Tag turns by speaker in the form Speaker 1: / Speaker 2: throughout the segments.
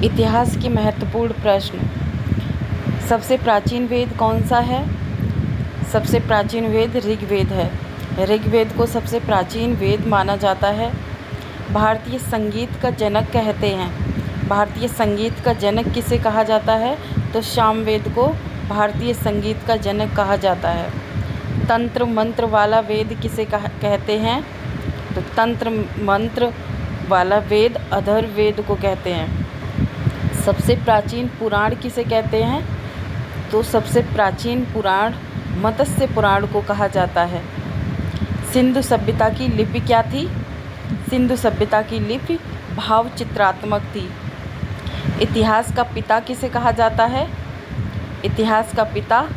Speaker 1: इतिहास के महत्वपूर्ण प्रश्न। सबसे प्राचीन वेद कौन सा है? सबसे प्राचीन वेद ऋग्वेद है। ऋग्वेद को सबसे प्राचीन वेद माना जाता है। भारतीय संगीत का जनक कहते हैं। भारतीय संगीत का जनक किसे कहा जाता है? तो सामवेद को भारतीय संगीत का जनक कहा जाता है। तंत्र मंत्र वाला वेद किसे कहते हैं? तो तंत्र मंत्र वाला वेद अथर्ववेद को कहते हैं। सबसे प्राचीन पुराण किसे कहते हैं? तो सबसे प्राचीन पुराण मत्स्य पुराण को कहा जाता है। सिंधु सभ्यता की लिपि क्या थी? सिंधु सभ्यता की लिपि भाव चित्रात्मक थी। इतिहास का पिता किसे कहा जाता है? इतिहास का पिता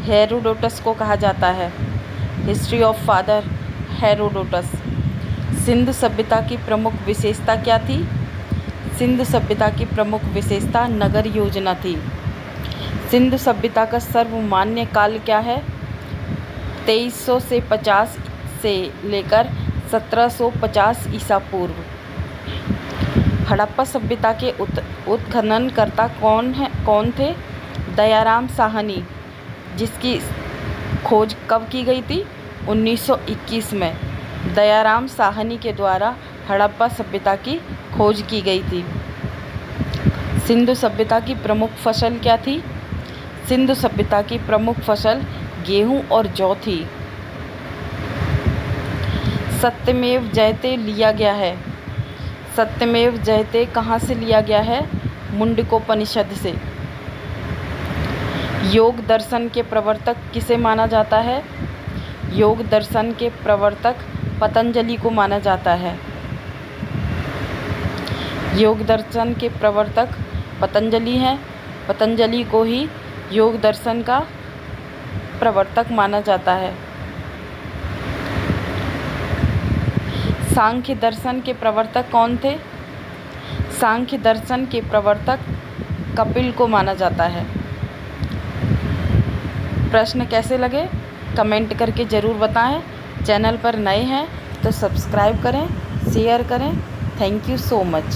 Speaker 1: हेरोडोटस को कहा जाता है। History of father Herodotus. Sindhu सभ्यता की प्रमुख विशेषता क्या थी? सिंधु सभ्यता की प्रमुख विशेषता नगर योजना थी। सिंधु सभ्यता का सर्वमान्य काल क्या है? 2300 से 50 से लेकर 1750 ईसा पूर्व। हड़प्पा सभ्यता के उत्खननकर्ता कौन थे? दयाराम साहनी, जिसकी खोज कब की गई थी? 1921 में दयाराम साहनी के द्वारा हड़प्पा सभ्यता की खोज की गई थी। सिंधु सभ्यता की प्रमुख फसल क्या थी? सिंधु सभ्यता की प्रमुख फसल गेहूं और जौ थी। सत्यमेव जयते लिया गया है। सत्यमेव जयते कहाँ से लिया गया है? मुंडकोपनिषद से। योग दर्शन के प्रवर्तक किसे माना जाता है? योग दर्शन के प्रवर्तक पतंजलि को माना जाता है। योग दर्शन के प्रवर्तक पतंजलि हैं। पतंजलि को ही योग दर्शन का प्रवर्तक माना जाता है। सांख्य दर्शन के प्रवर्तक कौन थे? सांख्य दर्शन के प्रवर्तक कपिल को माना जाता है। प्रश्न कैसे लगे कमेंट करके ज़रूर बताएं। चैनल पर नए हैं तो सब्सक्राइब करें, शेयर करें। Thank you so much.